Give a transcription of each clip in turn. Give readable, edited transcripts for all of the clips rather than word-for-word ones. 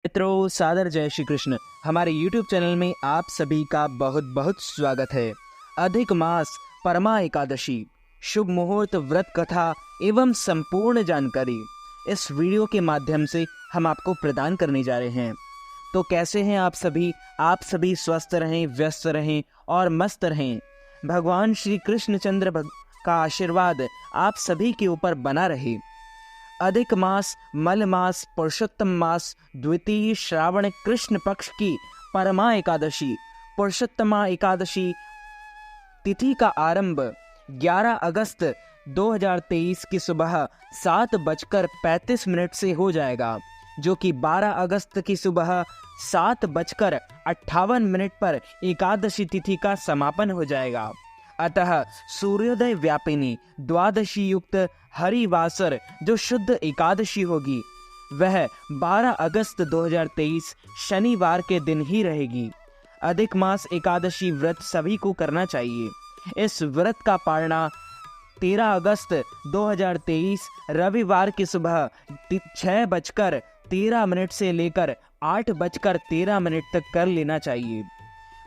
मित्रों, सादर जय श्री कृष्ण। हमारे YouTube चैनल में आप सभी का बहुत बहुत स्वागत है। अधिक मास परमा एकादशी शुभ मुहूर्त व्रत कथा एवं संपूर्ण जानकारी इस वीडियो के माध्यम से हम आपको प्रदान करने जा रहे हैं। तो कैसे हैं आप सभी? आप सभी स्वस्थ रहें, व्यस्त रहें और मस्त रहें। भगवान श्री कृष्णचंद्र का आशीर्वाद आप सभी के ऊपर बना रहे। अधिक मास, मल मास, पुरुषोत्तम मास, द्वितीय श्रावण कृष्ण पक्ष की परमा एकादशी, पुरुषोत्तमा एकादशी तिथि का आरंभ 11 अगस्त 2023 की सुबह 7:35 से हो जाएगा, जो कि 12 अगस्त की सुबह 7:58 पर एकादशी तिथि का समापन हो जाएगा। अतः सूर्योदय व्यापिनी द्वादशी युक्त हरिवासर जो शुद्ध एकादशी होगी वह 12 अगस्त 2023 शनिवार के दिन ही रहेगी। अधिक मास एकादशी व्रत सभी को करना चाहिए। इस व्रत का पारणा 13 अगस्त 2023 रविवार की सुबह 6:13 से लेकर 8:13 तक कर लेना चाहिए।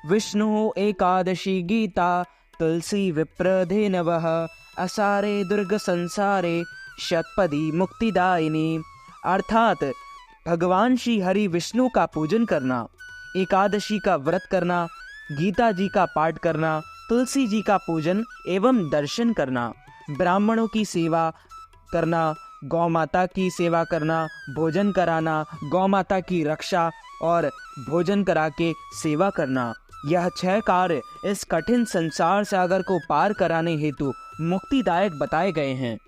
विष्णु एकादशी गीता तुलसी विप्रधे नवः असारे दुर्ग संसारे शतपदी मुक्तिदायिनी। अर्थात भगवान श्री हरि विष्णु का पूजन करना, एकादशी का व्रत करना, गीता जी का पाठ करना, तुलसी जी का पूजन एवं दर्शन करना, ब्राह्मणों की सेवा करना, गौ माता की सेवा करना, भोजन कराना, गौ माता की रक्षा और भोजन करा के सेवा करना, यह 6 कार्य इस कठिन संसार सागर को पार कराने हेतु मुक्तिदायक बताए गए हैं।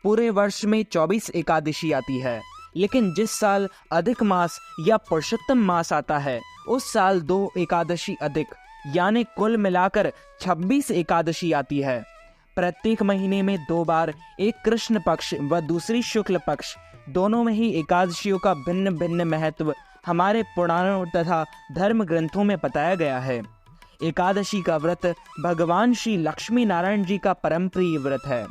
पूरे वर्ष में 24 एकादशी आती है, लेकिन जिस साल अधिक मास या पुरुषोत्तम मास आता है उस साल 2 एकादशी अधिक यानी कुल मिलाकर 26 एकादशी आती है। प्रत्येक महीने में 2 बार, एक कृष्ण पक्ष व दूसरी शुक्ल पक्ष, दोनों में ही एकादशियों का भिन्न भिन्न महत्व हमारे पुराणों तथा धर्म ग्रंथों में बताया गया है। एकादशी का व्रत भगवान श्री लक्ष्मी नारायण जी का परम प्रिय व्रत है।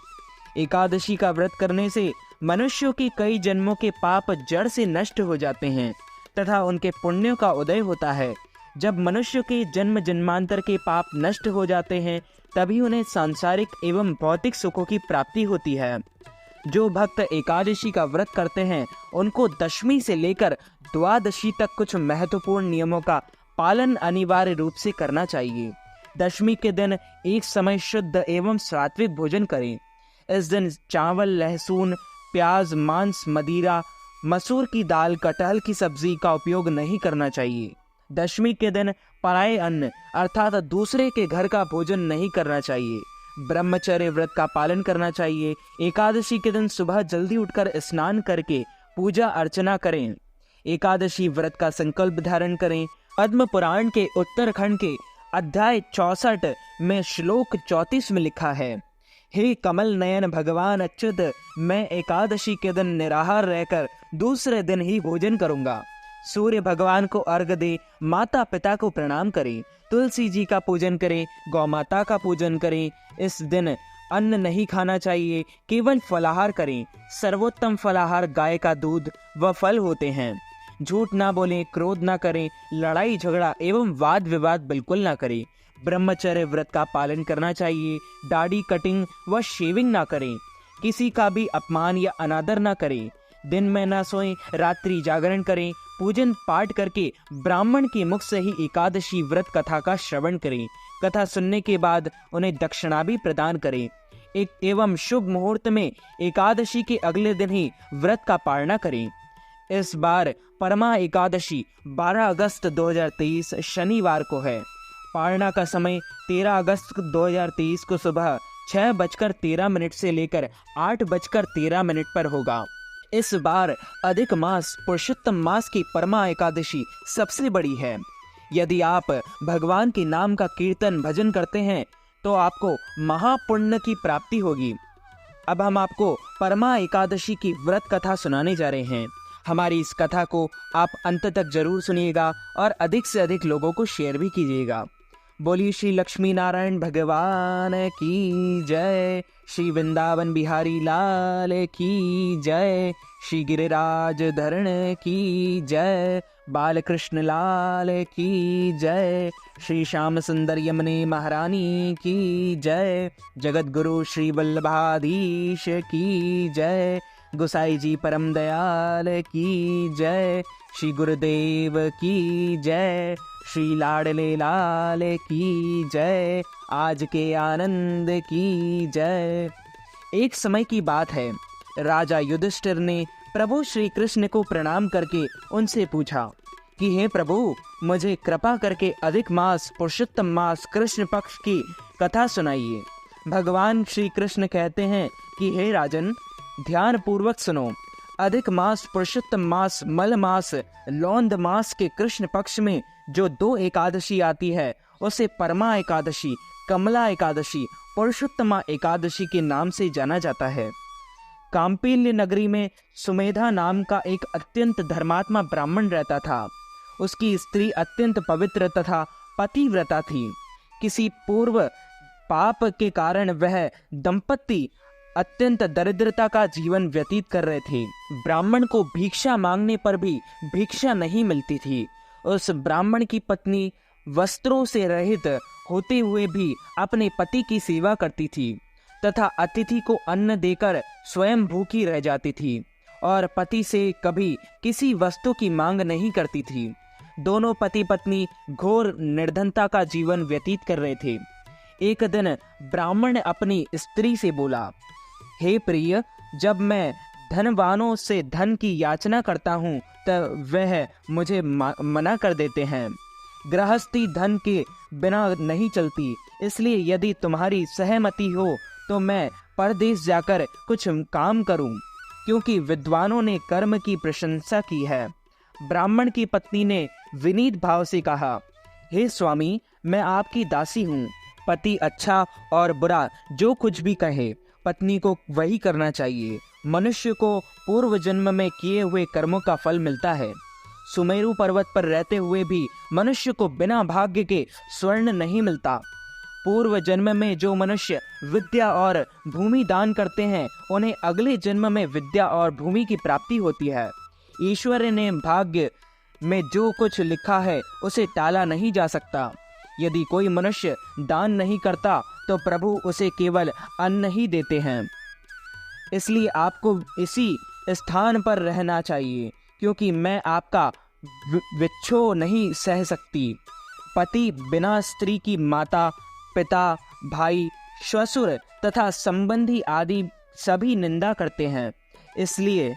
एकादशी का व्रत करने से मनुष्यों के कई जन्मों के पाप जड़ से नष्ट हो जाते हैं तथा उनके पुण्यों का उदय होता है। जब मनुष्य के जन्म जन्मांतर के पाप नष्ट हो जाते हैं तभी उन्हें सांसारिक एवं भौतिक सुखों की प्राप्ति होती है। जो भक्त एकादशी का व्रत करते हैं उनको दशमी से लेकर द्वादशी तक कुछ महत्वपूर्ण नियमों का पालन अनिवार्य रूप से करना चाहिए। दशमी के दिन एक समय शुद्ध एवं सात्विक भोजन करें। इस दिन चावल, लहसुन, प्याज, मांस, मदिरा, मसूर की दाल, कटहल की सब्जी का उपयोग नहीं करना चाहिए। दशमी के दिन पराये अन्न अर्थात दूसरे के घर का भोजन नहीं करना चाहिए। ब्रह्मचर्य व्रत का पालन करना चाहिए। एकादशी के दिन सुबह जल्दी उठकर स्नान करके पूजा अर्चना करें। एकादशी व्रत का संकल्प धारण करें। पद्म पुराण के उत्तरखंड के अध्याय 64 में श्लोक 34 में लिखा है, हे कमल नयन भगवान अच्युत, मैं एकादशी के दिन निराहार रहकर दूसरे दिन ही भोजन करूंगा। सूर्य भगवान को अर्घ्य दे, माता पिता को प्रणाम करें, तुलसी जी का पूजन करें, गौ माता का पूजन करें। इस दिन अन्न नहीं खाना चाहिए, केवल फलाहार करें। सर्वोत्तम फलाहार गाय का दूध व फल होते हैं। झूठ ना बोलें, क्रोध ना करें, लड़ाई झगड़ा एवं वाद विवाद बिल्कुल ना करें। ब्रह्मचर्य व्रत का पालन करना चाहिए। दाढ़ी कटिंग व शेविंग ना करें। किसी का भी अपमान या अनादर ना करें। दिन में ना सोएं, रात्रि जागरण करें। पूजन पाठ करके ब्राह्मण के मुख से ही एकादशी व्रत कथा का श्रवण करें। कथा सुनने के बाद उन्हें दक्षिणा भी प्रदान करें। एवं शुभ मुहूर्त में एकादशी के अगले दिन ही व्रत का पारणा करें। इस बार परमा एकादशी 12 अगस्त 2023 शनिवार को है। पारणा का समय 13 अगस्त 2023 को सुबह 6:13 से लेकर 8:13 पर होगा। इस बार अधिक मास पुरुषोत्तम मास की परमा एकादशी सबसे बड़ी है। यदि आप भगवान के नाम का कीर्तन भजन करते हैं तो आपको महापुण्य की प्राप्ति होगी। अब हम आपको परमा एकादशी की व्रत कथा सुनाने जा रहे हैं। हमारी इस कथा को आप अंत तक जरूर सुनिएगा और अधिक से अधिक लोगों को शेयर भी कीजिएगा। बोलिए श्री लक्ष्मी नारायण भगवान की जय। श्री वृंदावन बिहारी लाल की जय। श्री गिरिराज धरण की जय। बालकृष्ण लाल की जय। श्री श्याम सुंदर यमुने महारानी की जय। जगत गुरु श्री वल्लभाधीश की जय। गोसाई जी परम दयाल की जय। श्री गुरुदेव की जय। श्री लाडले लाल की जय। आज के आनंद की जय। एक समय की बात है, राजा युधिष्ठिर ने प्रभु श्री कृष्ण को प्रणाम करके उनसे पूछा कि हे प्रभु, मुझे कृपा करके अधिक मास पुरुषोत्तम मास कृष्ण पक्ष की कथा सुनाइए। भगवान श्री कृष्ण कहते हैं कि हे राजन, ध्यान पूर्वक सुनो। अधिक मास पुरुषोत्तम मास मल मास लौंद मास के कृष्ण पक्ष में जो 2 एकादशी आती है उसे परमा एकादशी, कमला एकादशी, पुरुषोत्तमा एकादशी के नाम से जाना जाता है। कांपिल्य नगरी में सुमेधा नाम का एक अत्यंत धर्मात्मा ब्राह्मण रहता था। उसकी स्त्री अत्यंत पवित्र तथा पतिव्रता थी। किसी पूर्व पाप के कारण वह दंपति अत्यंत दरिद्रता का जीवन व्यतीत कर रहे थे। ब्राह्मण को भिक्षा मांगने पर भी भिक्षा नहीं मिलती थी। उस ब्राह्मण की पत्नी वस्त्रों से रहित होते हुए भी अपने पति की सेवा करती थी तथा अतिथि को अन्न देकर स्वयं भूखी रह जाती थी और पति से कभी किसी वस्तु की मांग नहीं करती थी। दोनों पति पत्नी घोर निर्धनता का जीवन व्यतीत कर रहे थे। एक दिन ब्राह्मण अपनी स्त्री से बोला, हे प्रिय, जब मैं धनवानों से धन की याचना करता हूँ तब वह मुझे मना कर देते हैं। गृहस्थी धन के बिना नहीं चलती, इसलिए यदि तुम्हारी सहमति हो तो मैं परदेश जाकर कुछ काम करूं, क्योंकि विद्वानों ने कर्म की प्रशंसा की है। ब्राह्मण की पत्नी ने विनीत भाव से कहा, हे स्वामी, मैं आपकी दासी हूँ। पति अच्छा और बुरा जो कुछ भी कहे, पत्नी को वही करना चाहिए। मनुष्य को पूर्व जन्म में किए हुए कर्मों का फल मिलता है। सुमेरु पर्वत पर रहते हुए भी मनुष्य को बिना भाग्य के स्वर्ण नहीं मिलता। पूर्व जन्म में जो मनुष्य विद्या और भूमि दान करते हैं उन्हें अगले जन्म में विद्या और भूमि की प्राप्ति होती है। ईश्वर ने भाग्य में जो कुछ लिखा है उसे टाला नहीं जा सकता। यदि कोई मनुष्य दान नहीं करता तो प्रभु उसे केवल अन्न ही देते हैं। इसलिए आपको इसी स्थान पर रहना चाहिए, क्योंकि मैं आपका विच्छोह नहीं सह सकती। पति बिना स्त्री की माता, पिता, भाई, श्वशुर तथा संबंधी आदि सभी निंदा करते हैं। इसलिए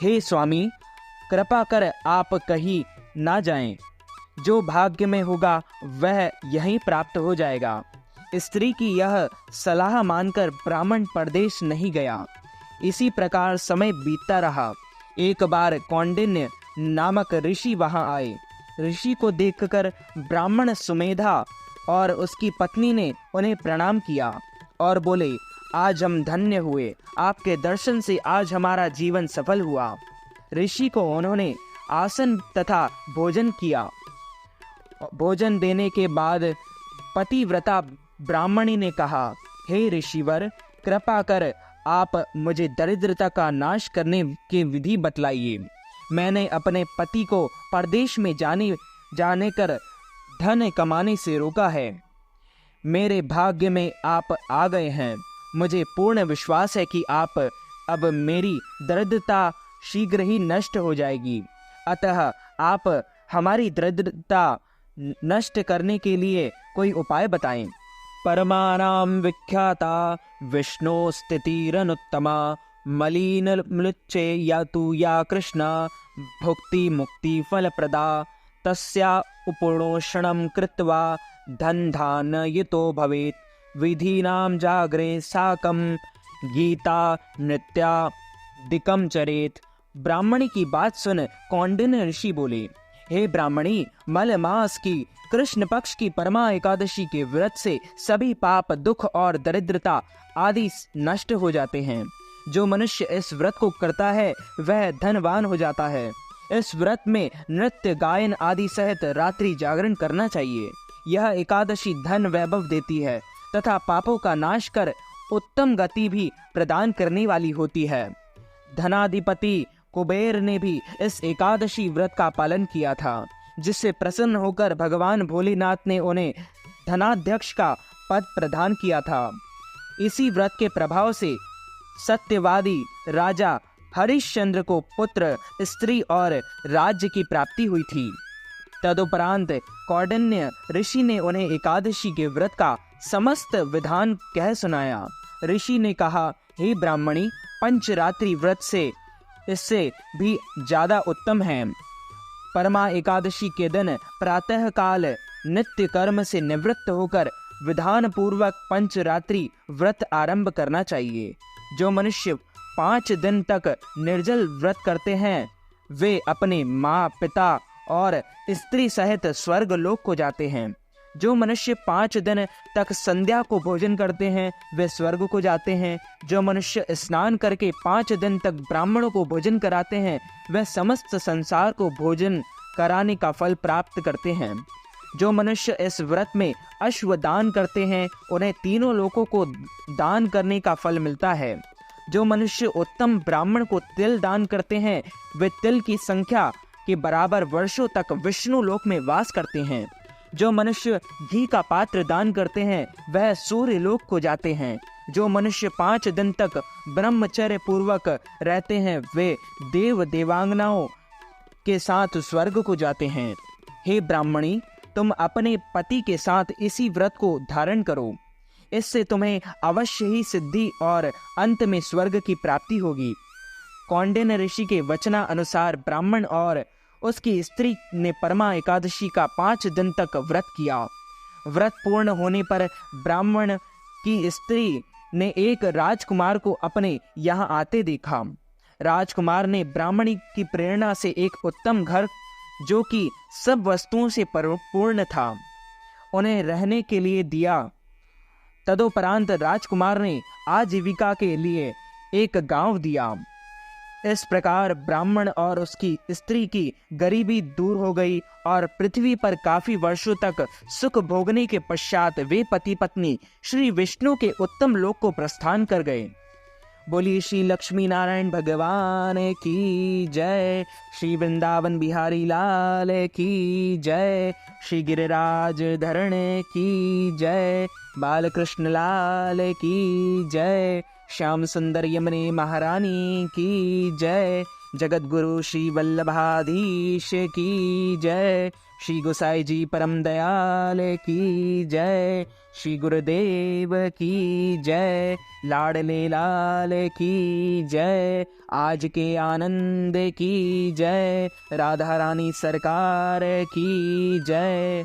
हे स्वामी, कृपा कर आप कहीं ना जाएं। जो भाग्य में होगा वह यहीं प्राप्त हो जाएगा। स्त्री की यह सलाह मानकर ब्राह्मण परदेश नहीं गया। इसी प्रकार समय बीतता रहा। एक बार कौंडिन्य नामक ऋषि वहां आए। ऋषि को देखकर ब्राह्मण सुमेधा और उसकी पत्नी ने उन्हें प्रणाम किया और बोले, आज हम धन्य हुए, आपके दर्शन से आज हमारा जीवन सफल हुआ। ऋषि को उन्होंने आसन तथा भोजन किया। भोजन देने के बाद पतिव्रता ब्राह्मणी ने कहा, हे ऋषिवर, कृपा कर आप मुझे दरिद्रता का नाश करने की विधि बतलाइए। मैंने अपने पति को परदेश में जाने कर धन कमाने से रोका है। मेरे भाग्य में आप आ गए हैं। मुझे पूर्ण विश्वास है कि आप अब मेरी दरिद्रता शीघ्र ही नष्ट हो जाएगी। अतः आप हमारी दरिद्रता नष्ट करने के लिए कोई उपाय बताएं। परमानाम विख्याता विष्णु स्थितिरनुत्तमा मलिन मृच्छे या तु या कृष्णा भुक्ति मुक्ति फल प्रदा तस्या उपोषणं कृत्वा धन धान यतो भवेत् विधीनां जाग्रे साकं गीता नृत्यादिकं चरेत। ब्राह्मणी की बात सुन कौंडिन्य ऋषि बोले, हे ब्राह्मणी, मल मास की कृष्ण पक्ष की परमा एकादशी के व्रत से सभी पाप, दुख और दरिद्रता आदि नष्ट हो जाते हैं। जो मनुष्य इस व्रत को करता है वह धनवान हो जाता है। इस व्रत में नृत्य, गायन आदि सहित रात्रि जागरण करना चाहिए। यह एकादशी धन वैभव देती है तथा पापों का नाश कर उत्तम गति भी प्रदान करने वाली होती है। धनाधिपति कुबेर ने भी इस एकादशी व्रत का पालन किया था, जिससे प्रसन्न होकर भगवान भोलेनाथ ने उन्हें धनाध्यक्ष का पद प्रदान किया था। इसी व्रत के प्रभाव से सत्यवादी राजा हरिश्चंद्र को पुत्र, स्त्री और राज्य की प्राप्ति हुई थी। तदुपरांत कौंडिन्य ऋषि ने उन्हें एकादशी के व्रत का समस्त विधान कह सुनाया। ऋषि ने कहा, हे ब्राह्मणी, पंचरात्रि व्रत से इससे भी ज्यादा उत्तम है। परमा एकादशी के दिन प्रातः काल नित्य कर्म से निवृत्त होकर विधान पूर्वक पंचरात्रि व्रत आरंभ करना चाहिए। जो मनुष्य 5 दिन तक निर्जल व्रत करते हैं वे अपने माँ, पिता और स्त्री सहित स्वर्ग लोक को जाते हैं। जो मनुष्य 5 दिन तक संध्या को भोजन करते हैं वे स्वर्ग को जाते हैं। जो मनुष्य स्नान करके 5 दिन तक ब्राह्मणों को भोजन कराते हैं वे समस्त संसार को भोजन कराने का फल प्राप्त करते हैं। जो मनुष्य इस व्रत में अश्वदान करते हैं उन्हें तीनों लोकों को दान करने का फल मिलता है। जो मनुष्य उत्तम ब्राह्मण को तिल दान करते हैं वे तिल की संख्या के बराबर वर्षों तक विष्णु लोक में वास करते हैं। जो मनुष्य घी का पात्र दान करते हैं वह सूर्य लोक को जाते हैं। जो मनुष्य 5 दिन तक ब्रह्मचर्य पूर्वक रहते हैं वे देव देवांगनाओं के साथ स्वर्ग को जाते हैं। हे ब्राह्मणी, तुम अपने पति के साथ इसी व्रत को धारण करो, इससे तुम्हें अवश्य ही सिद्धि और अंत में स्वर्ग की प्राप्ति होगी। कौंडिन्य ऋषि के वचना अनुसार ब्राह्मण और उसकी स्त्री ने परमा एकादशी का 5 दिन तक व्रत किया। व्रत पूर्ण होने पर ब्राह्मण की स्त्री ने एक राजकुमार को अपने यहाँ आते देखा। राजकुमार ने ब्राह्मणी की प्रेरणा से एक उत्तम घर, जो कि सब वस्तुओं से परिपूर्ण था, उन्हें रहने के लिए दिया। तदुपरांत राजकुमार ने आजीविका के लिए एक गांव दिया। इस प्रकार ब्राह्मण और उसकी स्त्री की गरीबी दूर हो गई और पृथ्वी पर काफी वर्षों तक सुख भोगने के पश्चात वे पति पत्नी श्री विष्णु के उत्तम लोक को प्रस्थान कर गए। बोलिए श्री लक्ष्मी नारायण भगवान की जय। श्री वृंदावन बिहारी लाल की जय। श्री गिरिराज धरण की जय। बालकृष्ण लाल की जय। श्याम सुंदर यमुने महारानी की जय। जगत गुरु श्री वल्लभाधीश की जय। श्री गोसाई जी परम दयाल की जय। श्री गुरुदेव की जय। लाडले लाल की जय। आज के आनंद की जय। राधा रानी सरकार की जय।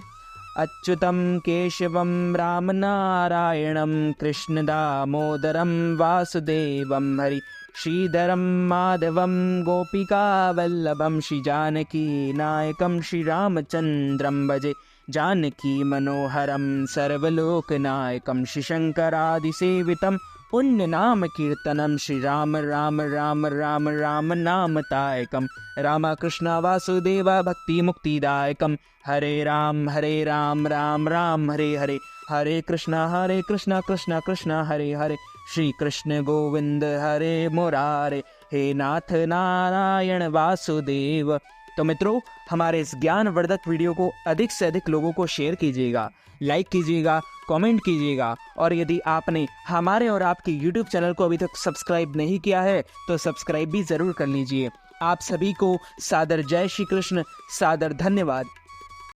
अच्युतम केशवम राम नारायणम कृष्ण दामोदरम वासुदेवम हरि श्रीधरम माधवम गोपिका वल्लभम श्री जानकी नायकम श्री रामचंद्रम भजे जानकी मनोहरम सर्वलोकनायकम श्री शंकरादिसेवितम पुण्य नाम कीर्तनम श्री राम राम राम राम राम नामतायकम रामकृष्ण वासुदेव भक्ति मुक्तिदायकम हरे राम राम राम हरे हरे हरे कृष्ण कृष्ण कृष्ण हरे हरे श्री कृष्ण गोविंद हरे मुरारे हे नाथ नारायण वासुदेव। तो मित्रों, हमारे इस ज्ञानवर्धक वीडियो को अधिक से अधिक लोगों को शेयर कीजिएगा, लाइक कीजिएगा, कमेंट कीजिएगा और यदि आपने हमारे और आपके YouTube चैनल को अभी तक सब्सक्राइब नहीं किया है तो सब्सक्राइब भी ज़रूर कर लीजिए। आप सभी को सादर जय श्री कृष्ण, सादर धन्यवाद।